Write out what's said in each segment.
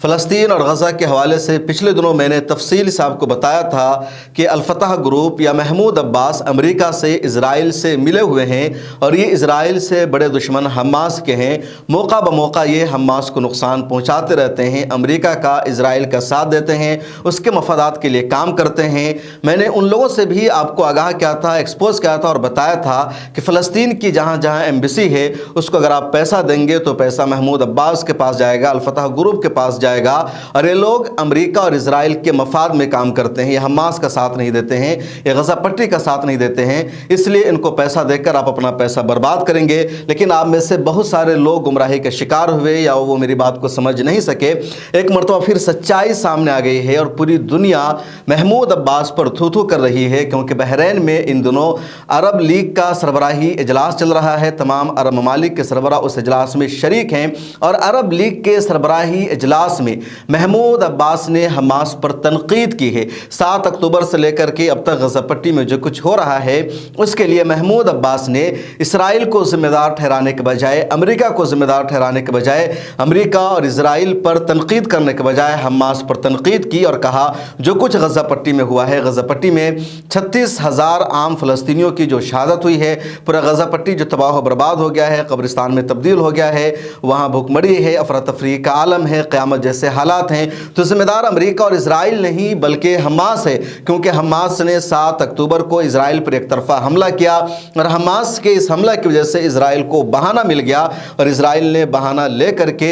فلسطین اور غزہ کے حوالے سے پچھلے دنوں میں نے تفصیل سے آپ کو بتایا تھا کہ الفتح گروپ یا محمود عباس امریکہ سے اسرائیل سے ملے ہوئے ہیں اور یہ اسرائیل سے بڑے دشمن حماس کے ہیں۔ موقع بموقع یہ حماس کو نقصان پہنچاتے رہتے ہیں، امریکہ کا اسرائیل کا ساتھ دیتے ہیں، اس کے مفادات کے لیے کام کرتے ہیں۔ میں نے ان لوگوں سے بھی آپ کو آگاہ کیا تھا، ایکسپوز کیا تھا اور بتایا تھا کہ فلسطین کی جہاں جہاں ایمبیسی ہے اس کو اگر آپ پیسہ دیں گے تو پیسہ محمود عباس کے پاس جائے گا، الفتح گروپ کے پاس جائے گا، اور یہ لوگ امریکہ اور اسرائیل کے مفاد میں کام کرتے ہیں۔ یہ حماس کا ساتھ نہیں دیتے ہیں، یہ غزہ پٹی کا ساتھ نہیں دیتے ہیں، اس لیے ان کو پیسہ دے کر آپ اپنا پیسہ برباد کریں گے۔ لیکن آپ میں سے بہت سارے لوگ گمراہی کا شکار ہوئے یا وہ میری بات کو سمجھ نہیں سکے۔ ایک مرتبہ پھر سچائی سامنے آ گئی ہے اور پوری دنیا محمود عباس پر تھو تھو کر رہی ہے، کیونکہ بحرین میں ان دنوں عرب لیگ کا سربراہی اجلاس چل رہا ہے۔ تمام عرب ممالک کے سربراہ اس اجلاس میں شریک ہیں اور عرب لیگ کے سربراہی اجلاس میں محمود عباس نے حماس پر تنقید کی ہے۔ 7 اکتوبر سے لے کر کے اب تک غزہ پٹی میں جو کچھ ہو رہا ہے اس کے لیے محمود عباس نے اسرائیل کو ذمہ دار ٹھہرانے کے بجائے، امریکہ کو ذمہ دار ٹھہرانے کے بجائے، امریکہ اور اسرائیل پر تنقید کرنے کے بجائے حماس پر تنقید کی اور کہا جو کچھ غزہ پٹی میں ہوا ہے، غزہ پٹی میں 36,000 عام فلسطینیوں کی جو شہادت ہوئی ہے، پورا غزہ پٹی جو تباہ و برباد ہو گیا ہے، قبرستان میں تبدیل ہو گیا ہے، وہاں بھوک ہے، افراتفری کا عالم ہے، قیامت جیسے حالات ہیں، تو ذمہ دار امریکہ اور اسرائیل نہیں بلکہ حماس ہے، کیونکہ حماس نے 7 اکتوبر کو اسرائیل پر ایک طرفہ حملہ کیا اور حماس کے اس حملہ کی وجہ سے اسرائیل کو بہانہ مل گیا اور اسرائیل نے بہانہ لے کر کے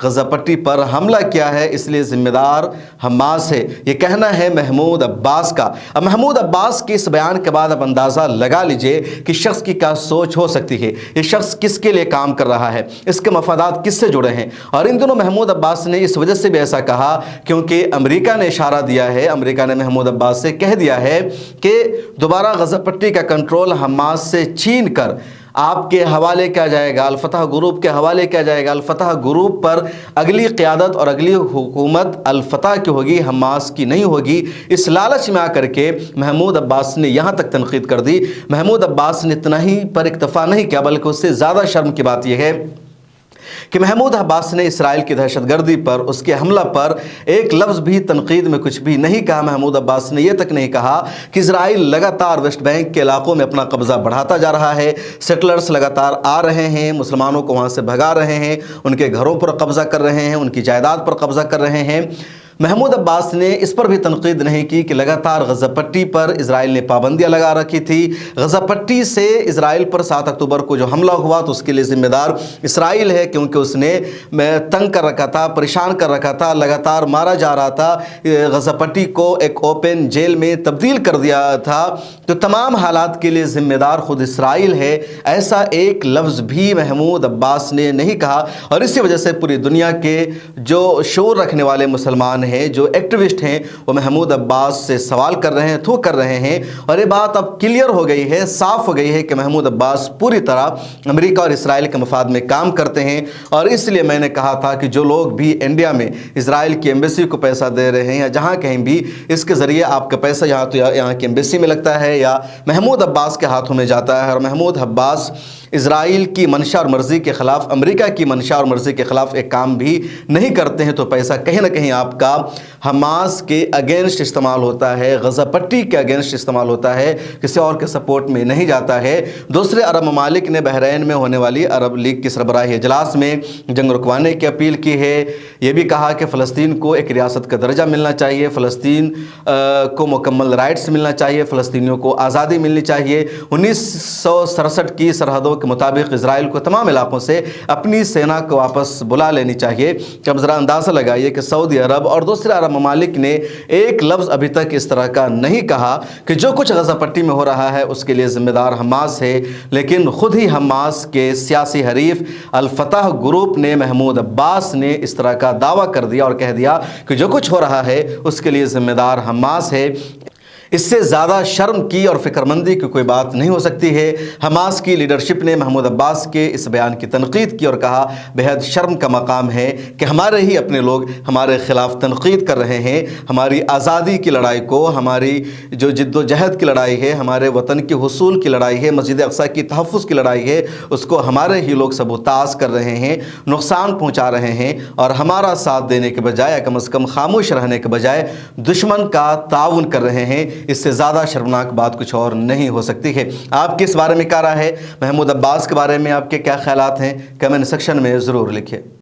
غزہ پٹی پر حملہ کیا ہے، اس لیے ذمہ دار حماس ہے، یہ کہنا ہے محمود عباس کا۔ اب محمود عباس کے اس بیان کے بعد اب اندازہ لگا لیجئے کہ شخص کی کیا سوچ ہو سکتی ہے، یہ شخص کس کے لیے کام کر رہا ہے، اس کے مفادات کس سے جڑے ہیں۔ اور ان دنوں محمود عباس نے اس وجہ سے بھی ایسا کہا کیونکہ امریکہ نے اشارہ دیا ہے، امریکہ نے محمود عباس سے کہہ دیا ہے کہ دوبارہ غزہ پٹی کا کنٹرول حماس سے چھین کر آپ کے حوالے کیا جائے گا، الفتح گروپ کے حوالے کیا جائے گا۔ الفتح گروپ پر اگلی قیادت اور اگلی حکومت الفتح کی ہوگی، حماس کی نہیں ہوگی۔ اس لالچ میں آ کر کے محمود عباس نے یہاں تک تنقید کر دی۔ محمود عباس نے اتنا ہی پر اکتفا نہیں کیا بلکہ اس سے زیادہ شرم کی بات یہ ہے کہ محمود عباس نے اسرائیل کی دہشت گردی پر، اس کے حملہ پر ایک لفظ بھی تنقید میں کچھ بھی نہیں کہا۔ محمود عباس نے یہ تک نہیں کہا کہ اسرائیل لگاتار ویسٹ بینک کے علاقوں میں اپنا قبضہ بڑھاتا جا رہا ہے، سیٹلرز لگاتار آ رہے ہیں، مسلمانوں کو وہاں سے بھگا رہے ہیں، ان کے گھروں پر قبضہ کر رہے ہیں، ان کی جائیداد پر قبضہ کر رہے ہیں۔ محمود عباس نے اس پر بھی تنقید نہیں کی کہ لگاتار غزہ پٹی پر اسرائیل نے پابندیاں لگا رکھی تھی۔ غزہ پٹی سے اسرائیل پر 7 اکتوبر کو جو حملہ ہوا تو اس کے لیے ذمہ دار اسرائیل ہے، کیونکہ اس نے تنگ کر رکھا تھا، پریشان کر رکھا تھا، لگاتار مارا جا رہا تھا، غزہ پٹی کو ایک اوپن جیل میں تبدیل کر دیا تھا، تو تمام حالات کے لیے ذمہ دار خود اسرائیل ہے۔ ایسا ایک لفظ بھی محمود عباس نے نہیں کہا اور اسی وجہ سے پوری دنیا کے جو شعور رکھنے والے مسلمان ہیں، جو ایکٹیوسٹ ہیں، وہ محمود عباس سے سوال کر رہے ہیں، تھو کر رہے ہیں، اور یہ بات اب کلیئر ہو گئی ہے، صاف ہو گئی ہے کہ محمود عباس پوری طرح امریکہ اور اسرائیل کے مفاد میں کام کرتے ہیں۔ اور اس لیے میں نے کہا تھا کہ جو لوگ بھی انڈیا میں اسرائیل کی ایمبیسی کو پیسہ دے رہے ہیں یا جہاں کہیں بھی اس کے ذریعے آپ کا پیسہ یہاں کی ایمبیسی میں لگتا ہے یا محمود عباس کے ہاتھوں میں جاتا ہے، اور محمود عباس اسرائیل کی منشا اور مرضی کے خلاف، امریکہ کی منشا اور مرضی کے خلاف ایک کام بھی نہیں کرتے ہیں، تو پیسہ کہیں نہ کہیں آپ کا حماس کے اگینسٹ استعمال ہوتا ہے، غزہ پٹی کے اگینسٹ استعمال ہوتا ہے، کسی اور کے سپورٹ میں نہیں جاتا ہے۔ دوسرے عرب ممالک نے بحرین میں ہونے والی عرب لیگ کی سربراہی اجلاس میں جنگ رکوانے کی اپیل کی ہے، یہ بھی کہا کہ فلسطین کو ایک ریاست کا درجہ ملنا چاہیے، فلسطین کو مکمل رائٹس ملنا چاہیے، فلسطینیوں کو آزادی ملنی چاہیے۔ 1967 کی سرحدوں کے مطابق اسرائیل کو تمام علاقوں سے اپنی سینا کو واپس بلا لینی چاہیے۔ اب ذرا اندازہ لگائیے کہ سعودی عرب اور دوسرے عرب ممالک نے ایک لفظ ابھی تک اس طرح کا نہیں کہا کہ جو کچھ غزہ پٹی میں ہو رہا ہے اس کے لیے ذمہ دار حماس ہے، لیکن خود ہی حماس کے سیاسی حریف الفتح گروپ نے، محمود عباس نے اس طرح کا دعویٰ کر دیا اور کہہ دیا کہ جو کچھ ہو رہا ہے اس کے لیے ذمہ دار حماس ہے۔ اس سے زیادہ شرم کی اور فکرمندی کی کوئی بات نہیں ہو سکتی ہے۔ حماس کی لیڈرشپ نے محمود عباس کے اس بیان کی تنقید کی اور کہا بہت شرم کا مقام ہے کہ ہمارے ہی اپنے لوگ ہمارے خلاف تنقید کر رہے ہیں۔ ہماری آزادی کی لڑائی کو، ہماری جو جد و جہد کی لڑائی ہے، ہمارے وطن کے حصول کی لڑائی ہے، مسجد اقصیٰ کی تحفظ کی لڑائی ہے، اس کو ہمارے ہی لوگ سبوتاژ کر رہے ہیں، نقصان پہنچا رہے ہیں، اور ہمارا ساتھ دینے کے بجائے یا کم از کم خاموش رہنے کے بجائے دشمن کا تعاون کر رہے ہیں۔ اس سے زیادہ شرمناک بات کچھ اور نہیں ہو سکتی ہے۔ آپ کی اس بارے میں کیا رائے ہے؟ محمود عباس کے بارے میں آپ کے کیا خیالات ہیں؟ کمنٹ سیکشن میں ضرور لکھیں۔